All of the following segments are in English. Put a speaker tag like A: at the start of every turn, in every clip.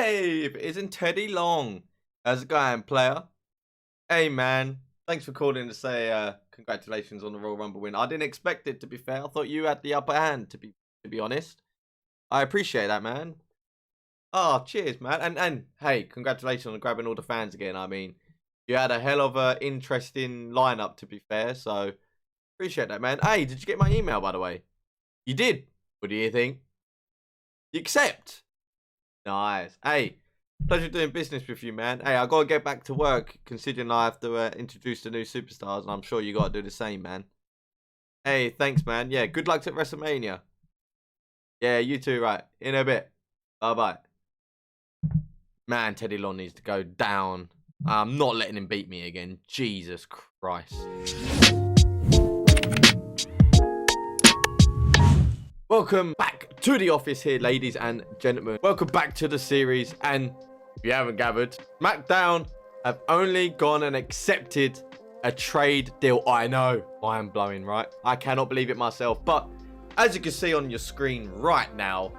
A: Hey, if it isn't Teddy Long. How's it going, player? Hey, man. Thanks for calling to say congratulations on the Royal Rumble win. I didn't expect it, to be fair. I thought you had the upper hand, to be honest. I appreciate that, man. Oh, cheers, man. And hey, congratulations on grabbing all the fans again. I mean, you had a hell of a interesting lineup, to be fair. So, appreciate that, man. Hey, did you get my email, by the way? You did? What do you think? You accept? Nice. Hey, pleasure doing business with you, man. Hey, I gotta get back to work, considering I have to introduce the new superstars, and I'm sure you gotta do the same, man. Hey, thanks, man. Yeah, good luck at Wrestlemania. Yeah, you too, right. In a bit. Bye-bye. Man, Teddy Long needs to go down. I'm not letting him beat me again. Jesus Christ. Welcome back to the office here, ladies and gentlemen. Welcome back to the series. And if you haven't gathered, Smackdown have only gone and accepted a trade deal. I know, mind blowing, right? I cannot believe it myself. But as you can see on your screen right now,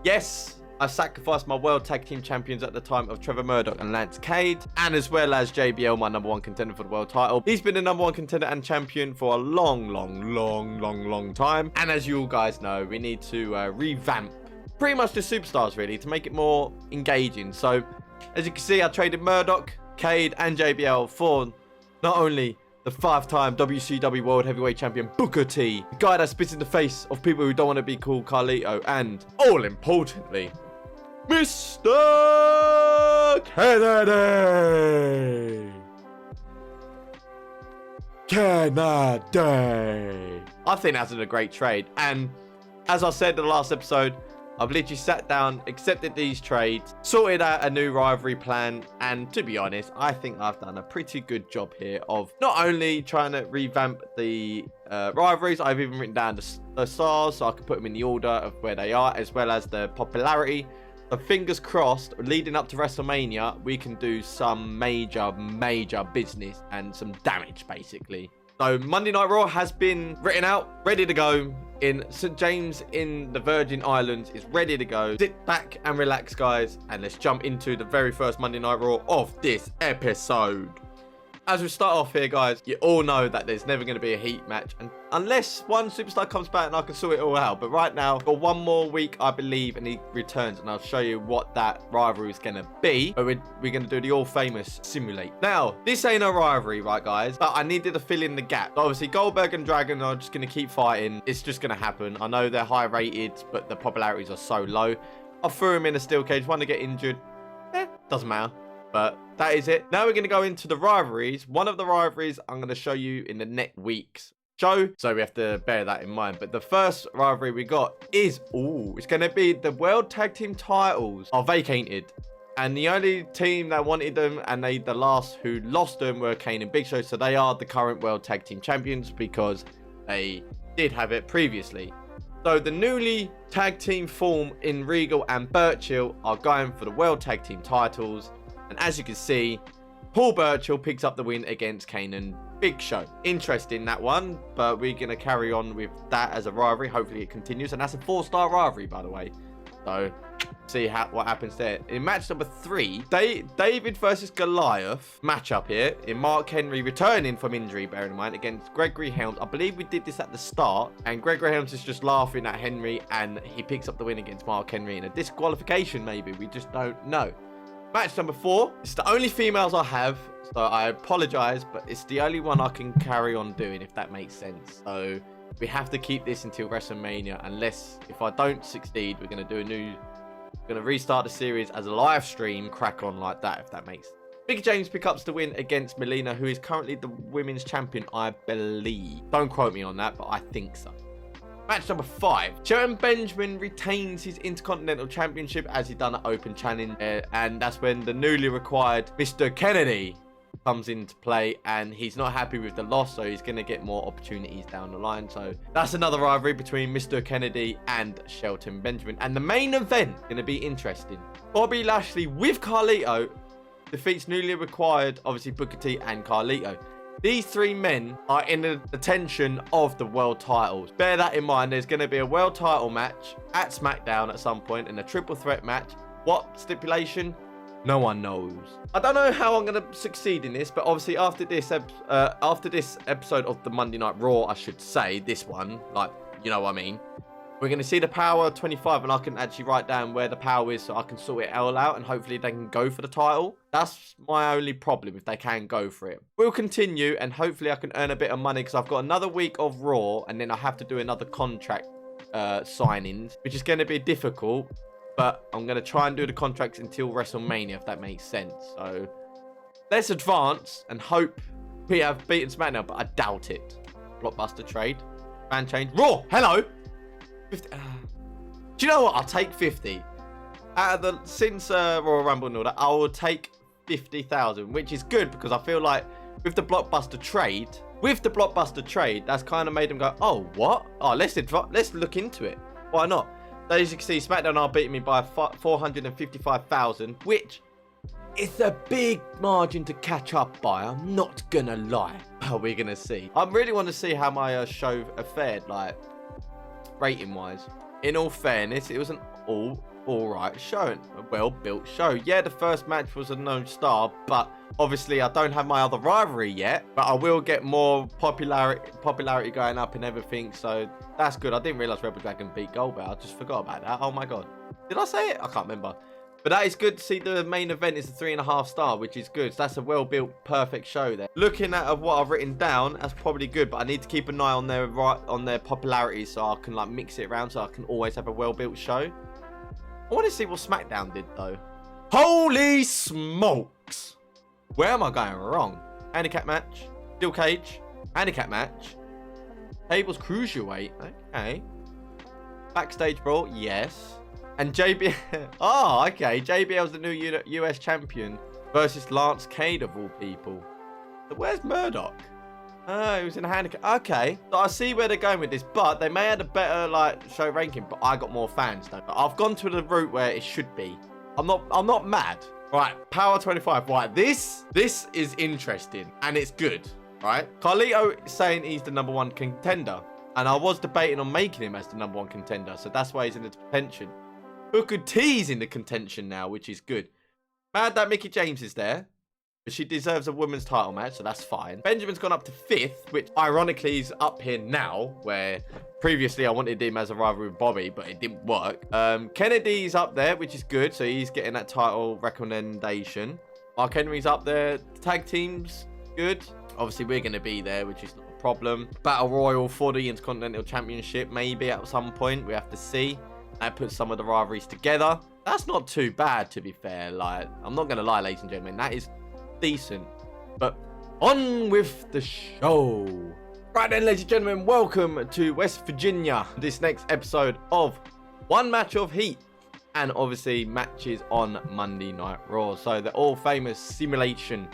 A: yes, I sacrificed my World Tag Team Champions at the time of Trevor Murdoch and Lance Cade, and as well as JBL, my #1 contender for the world title. He's been the #1 contender and champion for a long time. And as you all guys know, we need to revamp pretty much the superstars, really, to make it more engaging. So, as you can see, I traded Murdoch, Cade, and JBL for not only the 5-time WCW World Heavyweight Champion Booker T, the guy that spits in the face of people who don't want to be called Carlito, and, all importantly, Mr. Kennedy! I think that's a great trade. And as I said in the last episode, I've literally sat down, accepted these trades, sorted out a new rivalry plan, and to be honest, I think I've done a pretty good job here of not only trying to revamp the rivalries, I've even written down the stars so I can put them in the order of where they are, as well as the popularity. So fingers crossed, leading up to WrestleMania, we can do some major business and some damage, basically. So Monday Night Raw has been written out, ready to go in St. James in the Virgin Islands. Is ready to go. Sit back and relax, guys, and let's jump into the very first Monday Night Raw of this episode. As we start off here, guys, you all know that there's never going to be a heat match, and unless one superstar comes back and I can sort it all out. But right now, for one more week, I believe, and he returns, and I'll show you what that rivalry is going to be. But we're going to do the all-famous simulate. Now, this ain't a rivalry, right, guys? But I needed to fill in the gap. Obviously, Goldberg and Dragon are just going to keep fighting. It's just going to happen. I know they're high-rated, but the popularities are so low. I threw him in a steel cage. One to get injured. Doesn't matter. But that is it. Now we're going to go into the rivalries. One of the rivalries I'm going to show you in the next week's show. So we have to bear that in mind. But the first rivalry we got is, it's going to be the World Tag Team titles are vacated. And the only team that wanted them and the last who lost them were Kane and Big Show. So they are the current World Tag Team Champions because they did have it previously. So the newly tag team form in Regal and Burchill are going for the World Tag Team titles. And as you can see, Paul Burchill picks up the win against Kane and Big Show. Interesting, that one, but we're going to carry on with that as a rivalry. Hopefully it continues, and that's a 4-star rivalry, by the way. So, see what happens there. In match number 3, David versus Goliath matchup here. In Mark Henry returning from injury, bearing in mind, against Gregory Helms. I believe we did this at the start, and Gregory Helms is just laughing at Henry, and he picks up the win against Mark Henry in a disqualification, maybe. We just don't know. Match number 4. It's the only females I have, so I apologize, but it's the only one I can carry on doing, if that makes sense. So we have to keep this until WrestleMania, unless if I don't succeed, we're going to restart the series as a live stream, crack on like that, if that makes sense. Big James picks up the win against Melina, who is currently the women's champion, I believe. Don't quote me on that, but I think so. Match number 5. Shelton Benjamin retains his Intercontinental Championship as he done an open challenge. And that's when the newly required Mr. Kennedy comes into play. And he's not happy with the loss, so he's going to get more opportunities down the line. So that's another rivalry between Mr. Kennedy and Shelton Benjamin. And the main event going to be interesting. Bobby Lashley with Carlito defeats newly required, obviously, Booker T and Carlito. These 3 men are in the attention of the world titles. Bear that in mind. There's going to be a world title match at Smackdown at some point, and a triple threat match What stipulation? No one knows. I don't know how I'm going to succeed in this, but obviously after this episode of the Monday Night Raw, I should say, this one, like, you know what I mean, we're going to see the Power 25, and I can actually write down where the Power is so I can sort it all out, and hopefully they can go for the title. That's my only problem, if they can go for it. We'll continue, and hopefully I can earn a bit of money, because I've got another week of Raw, and then I have to do another contract signings, which is going to be difficult. But I'm going to try and do the contracts until WrestleMania, if that makes sense. So, let's advance and hope we have beaten Smackdown, but I doubt it. Blockbuster trade. Fan change. Raw! Hello! 50, do you know what? I'll take 50. Since Royal Rumble and all that, I will take 50,000, which is good because I feel like with the Blockbuster trade, that's kind of made them go, oh, what? Oh, let's look into it. Why not? As you can see, Smackdown are beating me by 455,000, which is a big margin to catch up by. I'm not gonna lie. But we're gonna see. I really want to see how my show fared, like rating-wise. In all fairness, it was an all-right show, a well-built show. Yeah, the first match was a no-star, but obviously I don't have my other rivalry yet. But I will get more popularity going up and everything, so that's good. I didn't realize Rebel Dragon beat Goldberg. I just forgot about that. Oh my god. Did I say it? I can't remember. But that is good to see. The main event is a 3.5 star, which is good. So that's a well-built, perfect show there. Looking at what I've written down, that's probably good. But I need to keep an eye on their popularity so I can like mix it around so I can always have a well-built show. I want to see what SmackDown did though. Holy smokes! Where am I going wrong? Handicap match, steel cage, handicap match. Tables cruiserweight. Okay. Backstage brawl. Yes. And JBL. Oh, okay. JBL's the new US champion versus Lance Cade of all people. But where's Murdoch? Oh, he was in a handicap. Okay. So I see where they're going with this, but they may have a better like show ranking. But I got more fans though. But I've gone to the route where it should be. I'm not mad. Right. Power 25. Right. This is interesting and it's good. Right, Carlito is saying he's the #1 contender, and I was debating on making him as the #1 contender, so that's why he's in the contention. Booker T's in the contention now, which is good. Mad that Mickie James is there, but she deserves a women's title match, so that's fine. Benjamin's gone up to 5th, which ironically is up here now, where previously I wanted him as a rival with Bobby, but it didn't work. Kennedy's up there, which is good, so he's getting that title recommendation. Mark Henry's up there. Tag teams, good. Obviously, we're going to be there, which is not a problem. Battle Royal for the Intercontinental Championship, maybe at some point. We have to see. That puts some of the rivalries together. That's not too bad, to be fair. Like, I'm not going to lie, ladies and gentlemen. That is decent. But on with the show. Right then, ladies and gentlemen, welcome to West Virginia. This next episode of One Match of Heat. And obviously, matches on Monday Night Raw. So, the all-famous simulation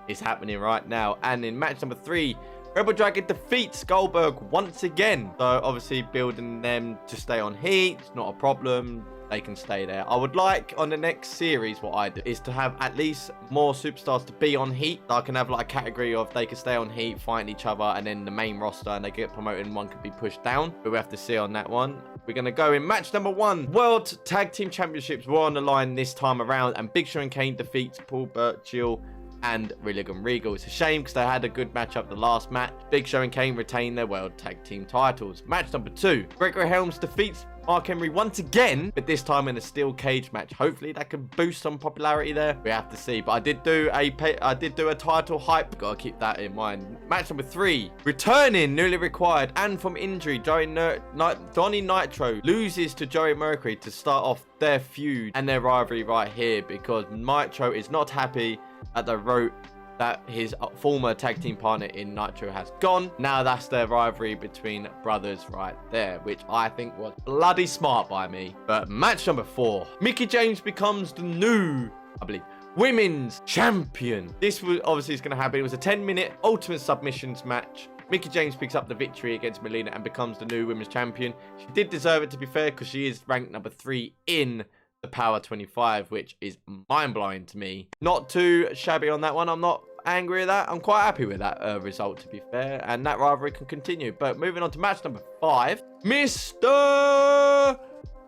A: is happening right now. And in match number 3, Rebel Dragon defeats Goldberg once again. So obviously building them to stay on heat, it's not a problem. They can stay there. I would like on the next series, what I do is to have at least more superstars to be on heat. So I can have like a category of they can stay on heat, fighting each other, and then the main roster and they get promoted and one can be pushed down. But we have to see on that one. We're going to go in match number 1. World Tag Team Championships were on the line this time around, and Big Show and Kane defeats Paul Burchill and Willigan Regal. It's a shame because they had a good matchup the last match. Big Show and Kane retain their World Tag Team titles. Match number 2. Gregory Helms defeats Mark Henry once again, but this time in a steel cage match. Hopefully that can boost some popularity there. We have to see. But I did do a title hype. Gotta keep that in mind. Match number 3. Returning, newly required, and from injury, Donnie Nitro loses to Joey Mercury to start off their feud and their rivalry right here because Nitro is not happy at the route that his former tag team partner in Nitro has gone. Now that's their rivalry between brothers right there, which I think was bloody smart by me. But match number 4. Mickie James becomes the new, I believe, women's champion. This was obviously is going to happen. It was a 10-minute ultimate submissions match. Mickie James picks up the victory against Melina and becomes the new women's champion. She did deserve it, to be fair, because she is ranked number 3 in the Power 25, which is mind-blowing to me. Not too shabby on that one. I'm not angry at that. I'm quite happy with that result, to be fair, and that rivalry can continue. But moving on to match number 5, Mr.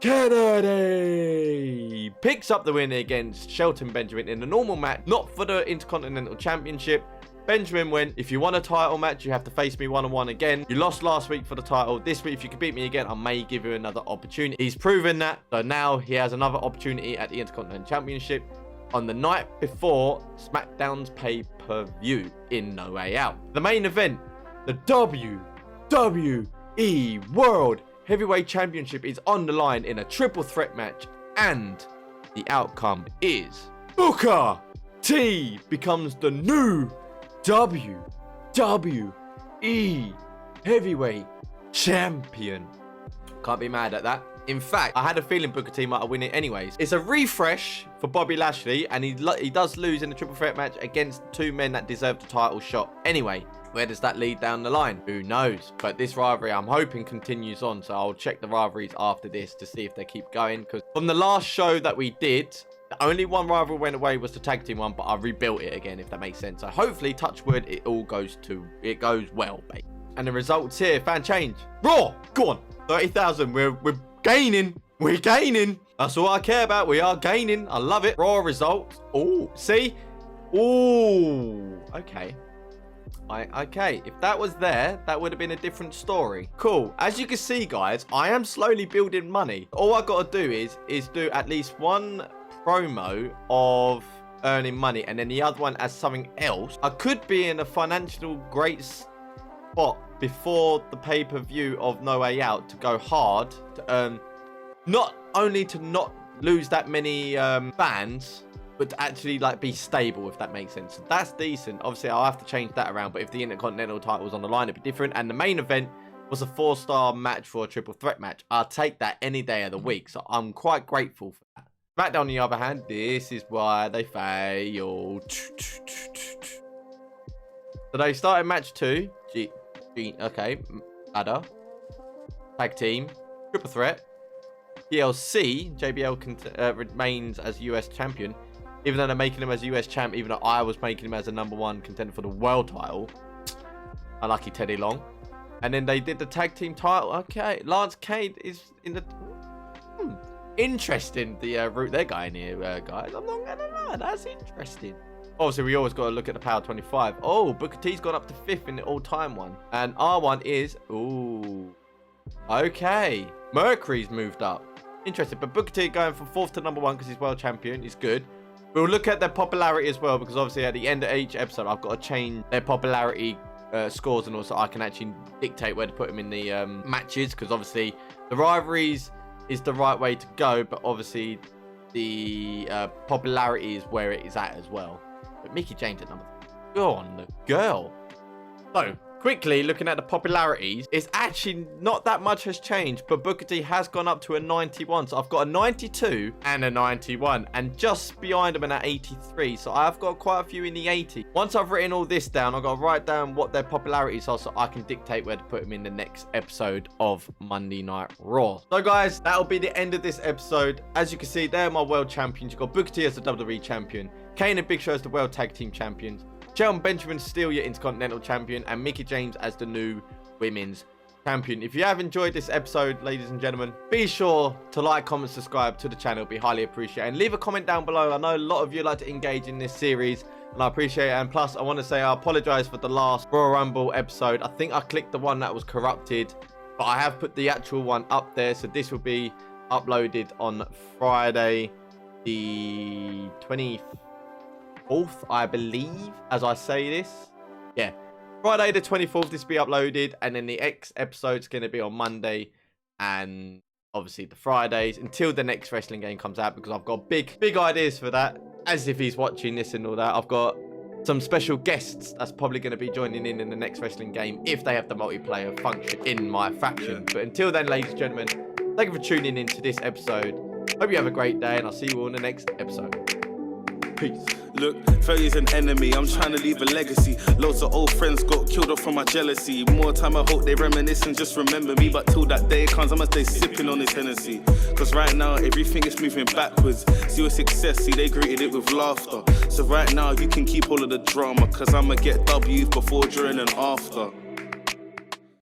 A: Kennedy He picks up the win against Shelton Benjamin in a normal match, not for the Intercontinental Championship. Benjamin went, if you want a title match, you have to face me one-on-one again. You lost last week for the title. This week, if you can beat me again, I may give you another opportunity. He's proven that. So now he has another opportunity at the Intercontinental Championship on the night before Smackdown's pay-per-view in No Way Out. The main event, the WWE World Heavyweight Championship is on the line in a triple threat match. And the outcome is Booker T becomes the new WWE Heavyweight Champion. Can't be mad at that. In fact, I had a feeling Booker T might win it anyways. It's a refresh for Bobby Lashley, and he does lose in the triple threat match against two men that deserve the title shot. Anyway, where does that lead down the line? Who knows? But this rivalry, I'm hoping, continues on. So I'll check the rivalries after this to see if they keep going. Because from the last show that we did, the only one rivalry went away was the tag team one, but I rebuilt it again, if that makes sense. So hopefully, touch wood, it goes well, babe. And the results here, fan change. Raw, go on. 30,000. We're gaining. We're gaining. That's all I care about. We are gaining. I love it. Raw results. Oh, see? Oh, okay. Okay, if that was there, that would have been a different story. Cool. As you can see, guys, I am slowly building money. All I got to do is do at least one promo of earning money, and then the other one as something else. I could be in a financial great spot before the pay-per-view of No Way Out to go hard to earn, not only to not lose that many fans, but to actually like be stable, if that makes sense. So that's decent. Obviously, I'll have to change that around, but if the Intercontinental title was on the line, it'd be different. And the main event was a 4-star match for a triple threat match. I'll take that any day of the week, so I'm quite grateful for that. Smackdown, on the other hand, this is why they failed. So they started match 2. Okay, ladder, tag team, triple threat. TLC, JBL remains as US champion, even though they're making him as US champ, even though I was making him as a #1 contender for the world title. Unlucky Teddy Long. And then they did the tag team title. Okay, Lance Cade is in the... Interesting, the route they're going here, guys. I'm not gonna lie, that's interesting. Obviously, we always got to look at the Power 25. Oh, Booker T's gone up to 5th in the all-time one. And our one is... Ooh. Okay. Mercury's moved up. Interesting. But Booker T going from 4th to #1 because he's world champion. He's good. We'll look at their popularity as well, because obviously at the end of each episode, I've got to change their popularity scores, and also I can actually dictate where to put them in the matches, because obviously the rivalries is the right way to go, but obviously the popularity is where it is at as well. But Mickie James at #3. Go on, the girl. So, quickly looking at the popularities, it's actually not that much has changed, but Booker T has gone up to a 91. So I've got a 92 and a 91, and just behind him at 83. So I've got quite a few in the 80. Once I've written all this down, I've got to write down what their popularities are so I can dictate where to put them in the next episode of Monday Night Raw. So guys, that'll be the end of this episode. As you can see, they're my world champions. You've got Booker T as the WWE champion, Kane and Big Show as the world tag team champions, Shelton Benjamin still your Intercontinental champion, and Mickie James as the new women's champion. If you have enjoyed this episode, ladies and gentlemen, be sure to like, comment, subscribe to the channel. It'd be highly appreciated. And leave a comment down below. I know a lot of you like to engage in this series, and I appreciate it. And plus, I want to say I apologize for the last Royal Rumble episode. I think I clicked the one that was corrupted, but I have put the actual one up there. So this will be uploaded on Friday, the 24th, I believe, as I say this. Yeah, Friday the 24th, this will be uploaded, and then the X episode's going to be on Monday, and obviously the Fridays until the next wrestling game comes out, because I've got big ideas for that. As if he's watching this and all that, I've got some special guests that's probably going to be joining in the next wrestling game if they have the multiplayer function in my faction. But until then, ladies and gentlemen, thank you for tuning in to this episode. Hope you have a great day, and I'll see you all in the next episode. Peace.
B: Look, failure's an enemy, I'm trying to leave a legacy. Loads of old friends got killed off from my jealousy. More time I hope they reminisce and just remember me, but till that day comes I must stay sipping on this Hennessy. Cause right now everything is moving backwards. See your success, see they greeted it with laughter. So right now you can keep all of the drama, cause I'ma get W's before, during and after.